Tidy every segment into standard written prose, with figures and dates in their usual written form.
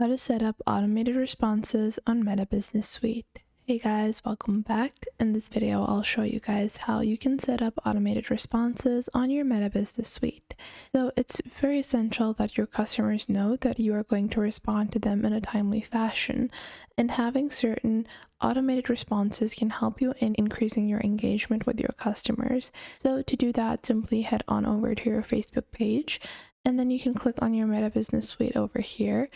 How to set up automated responses on Meta Business Suite. Hey guys, welcome back. In this video, I'll show you guys how you can set up automated responses on your Meta Business Suite. So it's very essential that your customers know that you are going to respond to them in a timely fashion, and having certain automated responses can help you in increasing your engagement with your customers. So to do that, simply head on over to your Facebook page, and then you can click on your Meta Business Suite over here.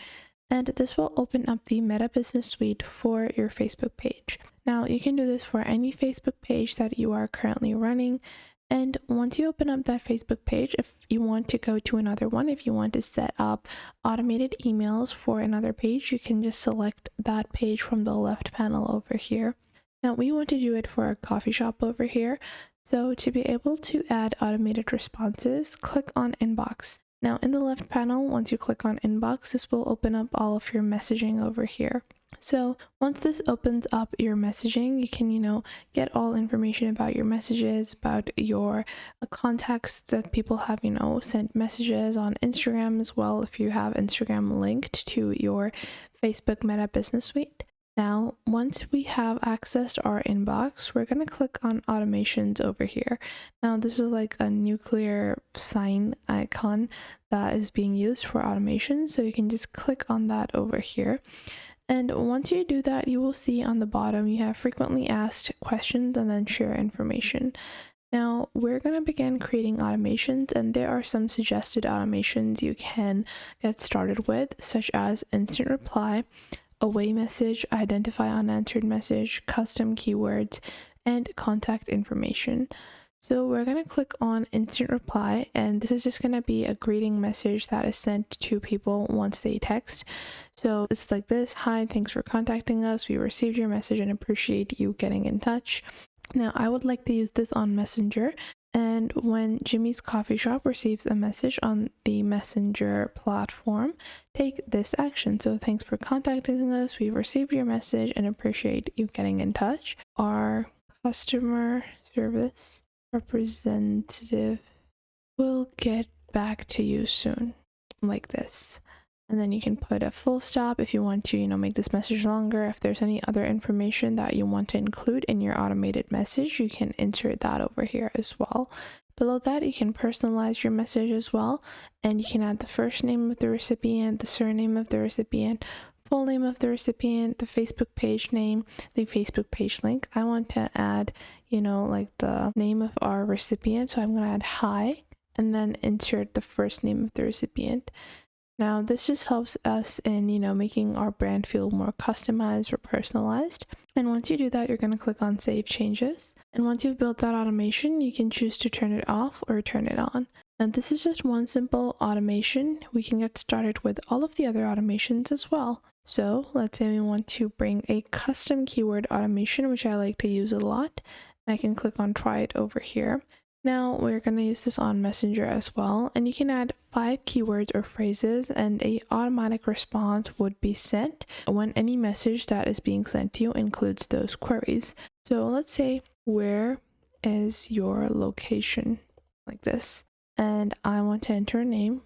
And this will open up the Meta Business Suite for your Facebook page. Now, you can do this for any Facebook page that you are currently running. And once you open up that Facebook page, if you want to go to another one, if you want to set up automated emails for another page, you can just select that page from the left panel over here. Now, we want to do it for a coffee shop over here. So to be able to add automated responses, click on Inbox. Now in the left panel, once you click on Inbox, this will open up all of your messaging over here. So once this opens up your messaging, you can, get all information about your messages, about your contacts that people have, sent messages on Instagram as well, if you have Instagram linked to your Facebook Meta Business Suite. Now, once we have accessed our inbox, we're going to click on automations over here. Now, this is like a nuclear sign icon that is being used for automation. So you can just click on that over here. And once you do that, you will see on the bottom, you have frequently asked questions and then share information. Now, we're going to begin creating automations, and there are some suggested automations you can get started with, such as instant reply, away message, identify unanswered message, custom keywords, and contact information. So we're going to click on instant reply, and this is just going to be a greeting message that is sent to people once they text. So it's like this: "Hi, thanks for contacting us. We received your message and appreciate you getting in touch." Now, I would like to use this on Messenger. And when Jimmy's Coffee Shop receives a message on the Messenger platform, take this action. So thanks for contacting us. We've received your message and appreciate you getting in touch. Our customer service representative will get back to you soon. Like this. And then you can put a full stop if you want to, make this message longer. If there's any other information that you want to include in your automated message, you can insert that over here as well. Below that, you can personalize your message as well. And you can add the first name of the recipient, the surname of the recipient, full name of the recipient, the Facebook page name, the Facebook page link. I want to add, like the name of our recipient. So I'm going to add hi, and then insert the first name of the recipient. Now, this just helps us in, making our brand feel more customized or personalized. And once you do that, you're going to click on Save Changes. And once you've built that automation, you can choose to turn it off or turn it on. And this is just one simple automation. We can get started with all of the other automations as well. So let's say we want to bring a custom keyword automation, which I like to use a lot. And I can click on Try It over here. Now we're going to use this on Messenger as well, and you can add 5 keywords or phrases, and a automatic response would be sent when any message that is being sent to you includes those queries. So let's say, "Where is your location?" like this, and I want to enter a name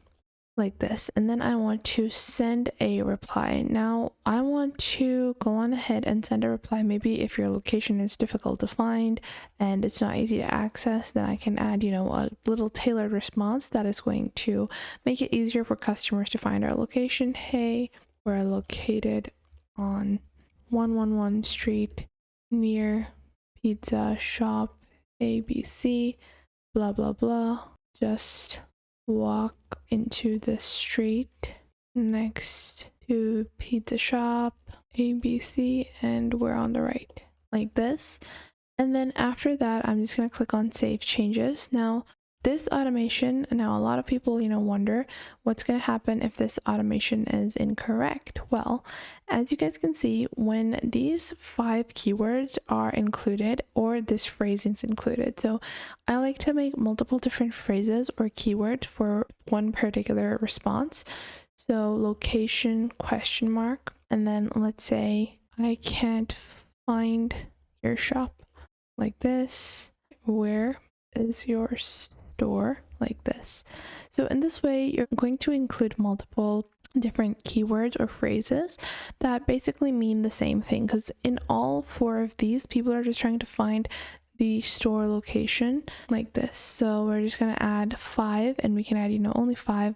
like this, and then I want to send a reply. Now I want to go on ahead and send a reply. Maybe if your location is difficult to find and it's not easy to access, then I can add, a little tailored response that is going to make it easier for customers to find our location. "Hey, we're located on 111 Street near Pizza Shop ABC, blah blah blah. Just walk into the street next to Pizza Shop ABC and we're on the right." Like this. And then after that, I'm just going to click on Save Changes. Now, this automation, a lot of people, wonder what's going to happen if this automation is incorrect. Well, as you guys can see, when these 5 keywords are included or this phrase is included. So I like to make multiple different phrases or keywords for one particular response. So location, question mark, and then let's say, "I can't find your shop," like this. "Where is your store?" like this. So in this way, you're going to include multiple different keywords or phrases that basically mean the same thing, because in all 4 of these, people are just trying to find the store location like this. So we're just going to add 5, and we can add, only 5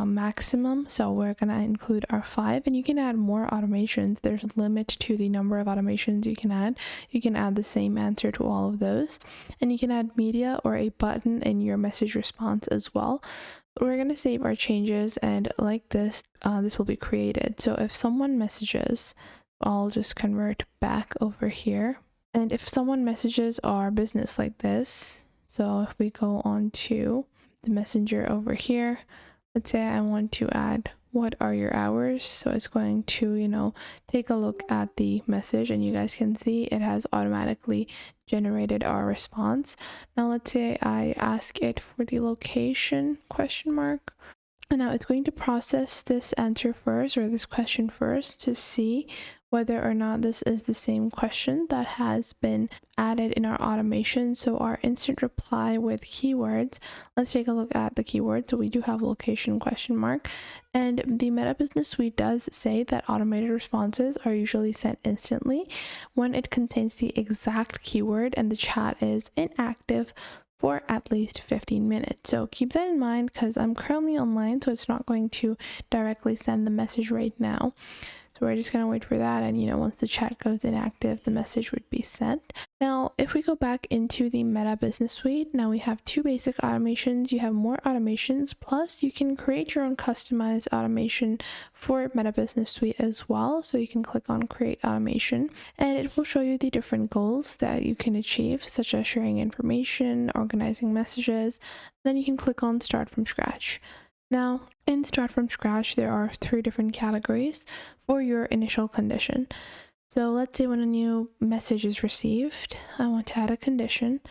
maximum, so we're gonna include our 5, and you can add more automations. There's a limit to the number of automations you can add. You can add the same answer to all of those, and you can add media or a button in your message response as well. We're going to save our changes, and like this, this will be created. So if someone messages, I'll just convert back over here, and if someone messages our business like this, so if we go on to the messenger over here, let's say I want to add, what are your hours? So it's going to, take a look at the message, and you guys can see it has automatically generated our response. Now let's say I ask it for the location ? And now it's going to process this answer first, or this question first, to see whether or not this is the same question that has been added in our automation. So our instant reply with keywords, let's take a look at the keywords. So we do have location ? And the Meta Business Suite does say that automated responses are usually sent instantly when it contains the exact keyword and the chat is inactive for at least 15 minutes. So keep that in mind, because I'm currently online, so it's not going to directly send the message right now. So we're just going to wait for that, and once the chat goes inactive, the message would be sent. Now, if we go back into the Meta Business Suite, now we have 2 basic automations. You have more automations, plus you can create your own customized automation for Meta Business Suite as well. So you can click on Create Automation, and it will show you the different goals that you can achieve, such as sharing information, organizing messages. Then you can click on Start from Scratch. Now, in Start from Scratch, there are 3 different categories for your initial condition. So let's say when a new message is received, I want to add a condition,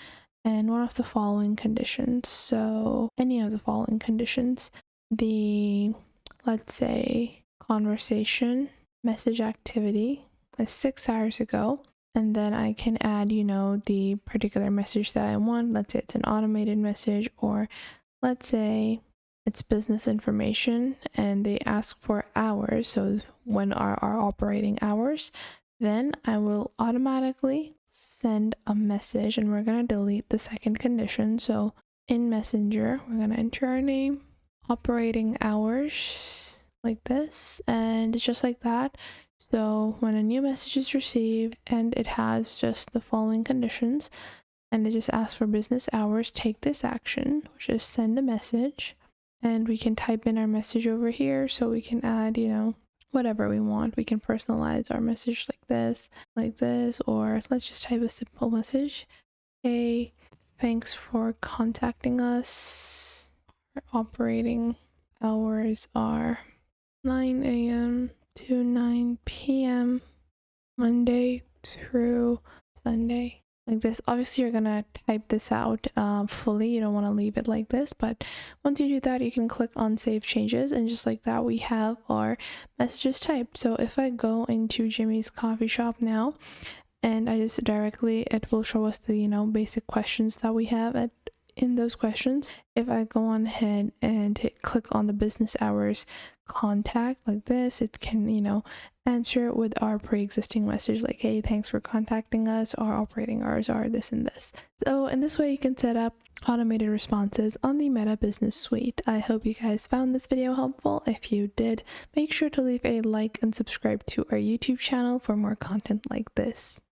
and one of the following conditions. So any of the following conditions, let's say conversation message activity is 6 hours ago. And then I can add, the particular message that I want. Let's say it's an automated message, or let's say it's business information and they ask for hours. So when are our operating hours? Then I will automatically send a message, and we're going to delete the second condition. So in Messenger, we're going to enter our name, operating hours, like this, and just like that. So when a new message is received and it has just the following conditions, and it just asks for business hours, take this action, which is send a message. And we can type in our message over here, so we can add, whatever we want. We can personalize our message like this, or let's just type a simple message. Hey, thanks for contacting us. Our operating hours are 9 a.m. to 9 p.m. Monday through Sunday. Like this. Obviously, you're gonna type this out fully. You don't want to leave it like this, but once you do that, you can click on Save Changes, and just like that, we have our messages typed. So if I go into Jimmy's Coffee Shop now, and I just it will show us the basic questions that we have in those questions. If I go on ahead and click on the business hours contact like this, it can answer it with our pre-existing message like, hey, thanks for contacting us, our operating hours are this and this. So in this way, you can set up automated responses on the Meta Business Suite. I hope you guys found this video helpful. If you did, make sure to leave a like and subscribe to our YouTube channel for more content like this.